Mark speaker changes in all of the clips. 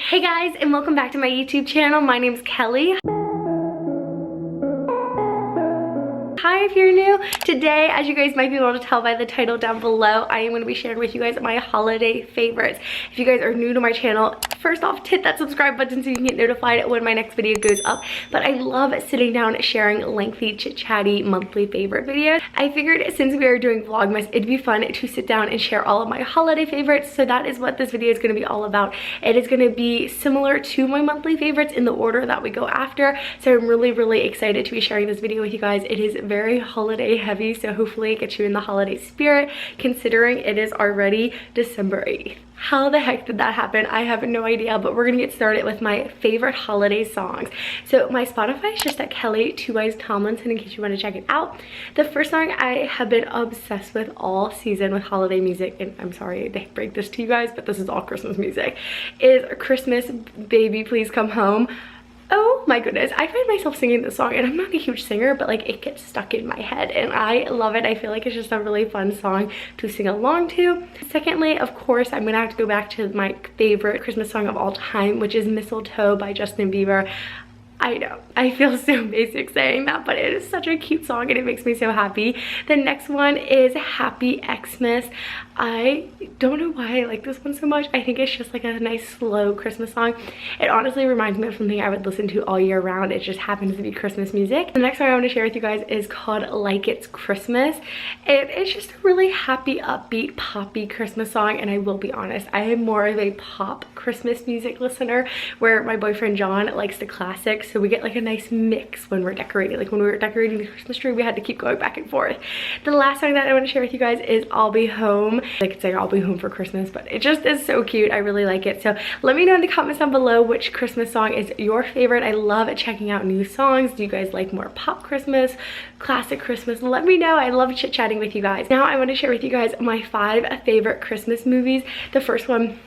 Speaker 1: Hey guys, and welcome back to my YouTube channel. My name's Kelly. Hi if you're new. Today, as you guys might be able to tell by the title down below, I am going to be sharing with you guys my holiday favorites. If you guys are new to my channel, first off, hit that subscribe button so you can get notified when my next video goes up. But I love sitting down sharing lengthy chit-chatty monthly favorite videos. I figured since we are doing Vlogmas, it'd be fun to sit down and share all of my holiday favorites. So that is what this video is going to be all about. It is going to be similar to my monthly favorites in the order that we go after. So I'm really excited to be sharing this video with you guys. It is very holiday heavy, so hopefully it gets you in the holiday spirit, considering it is already December 8th. How the heck did that happen? I have no idea, but we're gonna get started with my favorite holiday songs. So my Spotify is just at Kelly Tomlinson in case you want to check it out. The first song I have been obsessed with all season with holiday music, and I'm sorry to break this to you guys, but this is all Christmas music, is Christmas Baby Please Come Home. Oh my goodness, I find myself singing this song, and I'm not a huge singer, but like it gets stuck in my head and I love it. I feel like it's just a really fun song to sing along to. Secondly, of course, I'm gonna have to go back to my favorite Christmas song of all time, which is Mistletoe by Justin Bieber. I know, I feel so basic saying that, but it is such a cute song and it makes me so happy. The next one is Happy Xmas. I don't know why I like this one so much. I think it's just like a nice slow Christmas song. It honestly reminds me of something I would listen to all year round. It just happens to be Christmas music. The next song I want to share with you guys is called Like It's Christmas. It's just a really happy, upbeat, poppy Christmas song, and I will be honest, I am more of a pop Christmas music listener, where my boyfriend John likes the classics, so we get like a nice mix when we're decorating. Like when we were decorating the Christmas tree, we had to keep going back and forth. The last song that I want to share with you guys is I'll Be Home. I could say I'll be home for Christmas, but it just is so cute. I really like it. So let me know in the comments down below which Christmas song is your favorite. I love checking out new songs. Do you guys like more pop Christmas, classic Christmas? Let me know. I love chit-chatting with you guys. Now I want to share with you guys my 5 favorite Christmas movies. The first one,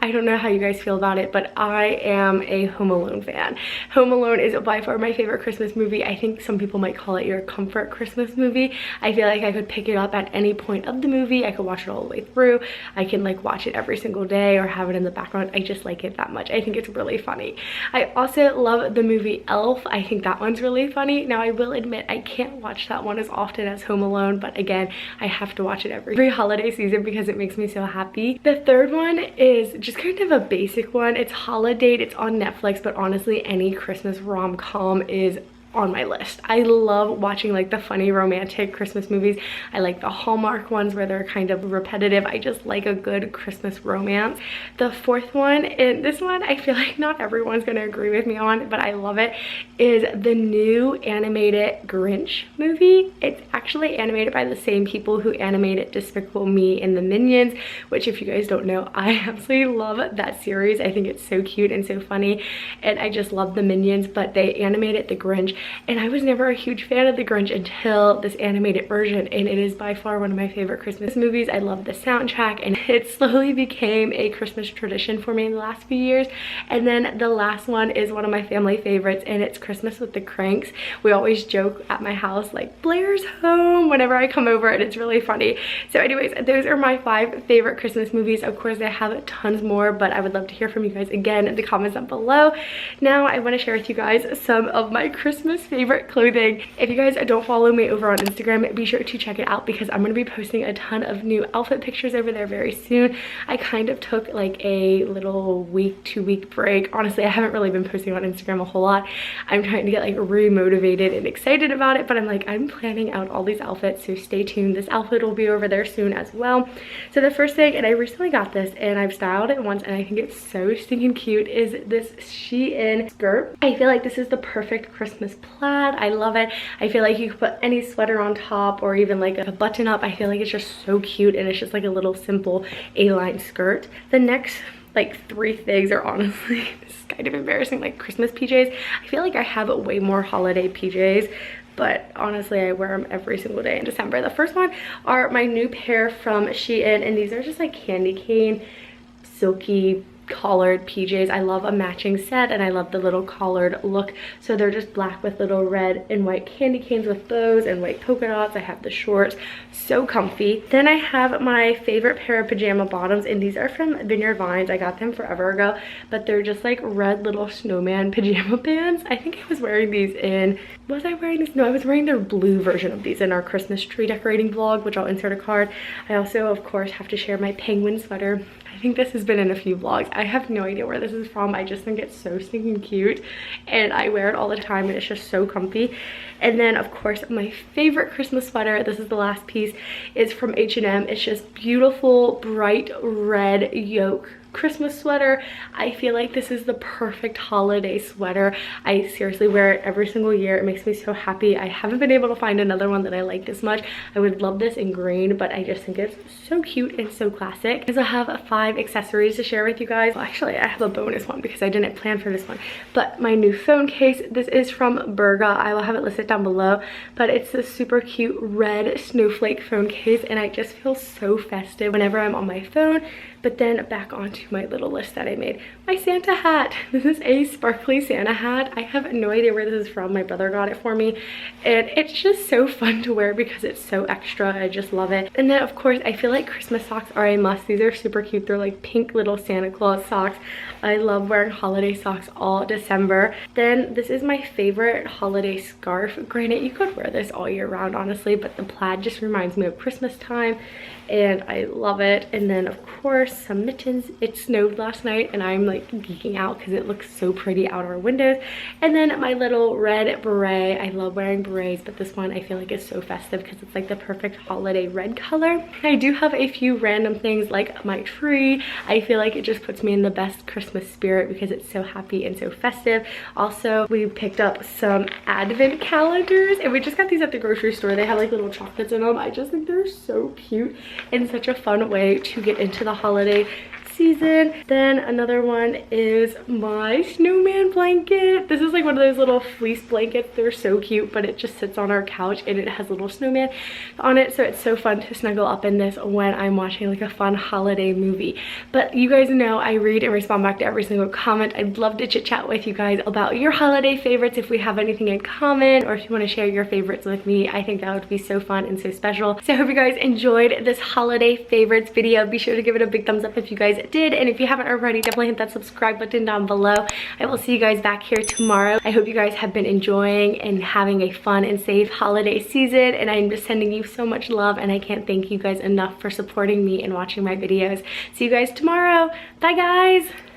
Speaker 1: I don't know how you guys feel about it, but I am a Home Alone fan. Home Alone is by far my favorite Christmas movie. I think some people might call it your comfort Christmas movie. I feel like I could pick it up at any point of the movie. I could watch it all the way through. I can like watch it every single day or have it in the background. I just like it that much. I think it's really funny. I also love the movie Elf. I think that one's really funny. Now I will admit I can't watch that one as often as Home Alone, but again, I have to watch it every holiday season because it makes me so happy. The third one is just kind of a basic one. It's Holiday. It's on Netflix, but honestly any Christmas rom-com is on my list. I love watching like the funny romantic Christmas movies. I like the Hallmark ones where they're kind of repetitive. I just like a good Christmas romance. The fourth one, and this one I feel like not everyone's gonna agree with me on, but I love it, is the new animated Grinch movie. It's actually animated by the same people who animated Despicable Me and the Minions, which if you guys don't know, I absolutely love that series. I think it's so cute and so funny, and I just love the Minions, but they animated the Grinch. And I was never a huge fan of the Grinch until this animated version, and it is by far one of my favorite Christmas movies. I love the soundtrack, and it slowly became a Christmas tradition for me in the last few years. And then the last one is one of my family favorites, and it's Christmas with the Cranks. We always joke at my house like Blair's home whenever I come over, and it's really funny. So anyways, those are my 5 favorite Christmas movies. Of course I have tons more, but I would love to hear from you guys again in the comments down below. Now I want to share with you guys some of my Christmas favorite clothing. If you guys don't follow me over on Instagram, be sure to check it out because I'm going to be posting a ton of new outfit pictures over there very soon. I kind of took like a little week, 2-week break. Honestly, I haven't really been posting on Instagram a whole lot. I'm trying to get like re-motivated and excited about it, but I'm planning out all these outfits, so stay tuned. This outfit will be over there soon as well. So the first thing, and I recently got this and I've styled it once and I think it's so stinking cute, is this Shein skirt. I feel like this is the perfect Christmas plaid. I love it. I feel like you could put any sweater on top or even like a button up. I feel like it's just so cute, and it's just like a little simple A-line skirt. The next like 3 things are honestly, this is kind of embarrassing, like Christmas PJs. I feel like I have way more holiday PJs, but honestly I wear them every single day in December. The first one are my new pair from Shein, and these are just like candy cane, silky collared PJs. I love a matching set and I love the little collared look. So they're just black with little red and white candy canes with bows and white polka dots. I have the shorts, so comfy. Then I have my favorite pair of pajama bottoms, and these are from Vineyard Vines. I got them forever ago, but they're just like red little snowman pajama pants. I think I was wearing these in, was I wearing these? No, I was wearing their blue version of these in our Christmas tree decorating vlog, which I'll insert a card. I also, of course, have to share my penguin sweater. I think this has been in a few vlogs. I have no idea where this is from. I just think it's so stinking cute and I wear it all the time and it's just so comfy. And then of course my favorite Christmas sweater, this is the last piece, is from H&M. It's just beautiful bright red yoke Christmas sweater. I feel like this is the perfect holiday sweater. I seriously wear it every single year. It makes me so happy. I haven't been able to find another one that I like this much. I would love this in green, but I just think it's so cute and so classic. Because I have 5 accessories to share with you guys. Well, actually I have a bonus one because I didn't plan for this one, but my new phone case, this is from Virgo. I will have it listed down below, but it's this super cute red snowflake phone case and I just feel so festive whenever I'm on my phone. But then back onto my little list that I made. My Santa hat. This is a sparkly Santa hat. I have no idea where this is from. My brother got it for me. And it's just so fun to wear because it's so extra. I just love it. And then of course, I feel like Christmas socks are a must. These are super cute. They're like pink little Santa Claus socks. I love wearing holiday socks all December. Then this is my favorite holiday scarf. Granted, you could wear this all year round, honestly, but the plaid just reminds me of Christmas time and I love it. And then of course, some mittens. It snowed last night and I'm like geeking out because it looks so pretty out our windows. And then my little red beret. I love wearing berets, but this one I feel like is so festive because it's like the perfect holiday red color. I do have a few random things like my tree. I feel like it just puts me in the best Christmas spirit because it's so happy and so festive. Also, we picked up some advent calendars and we just got these at the grocery store. They have like little chocolates in them. I just think they're so cute and such a fun way to get into the holiday season. Then another one is my snowman blanket. This is like one of those little fleece blankets. They're so cute, but it just sits on our couch and it has a little snowman on it, so it's so fun to snuggle up in this when I'm watching like a fun holiday movie. But you guys know I read and respond back to every single comment. I'd love to chit chat with you guys about your holiday favorites if we have anything in common, or if you want to share your favorites with me. I think that would be so fun and so special. So I hope you guys enjoyed this holiday favorites video. Be sure to give it a big thumbs up if you guys did, and if you haven't already, definitely hit that subscribe button down below. I will see you guys back here tomorrow. I hope you guys have been enjoying and having a fun and safe holiday season, and I'm just sending you so much love, and I can't thank you guys enough for supporting me and watching my videos. See you guys tomorrow. Bye guys.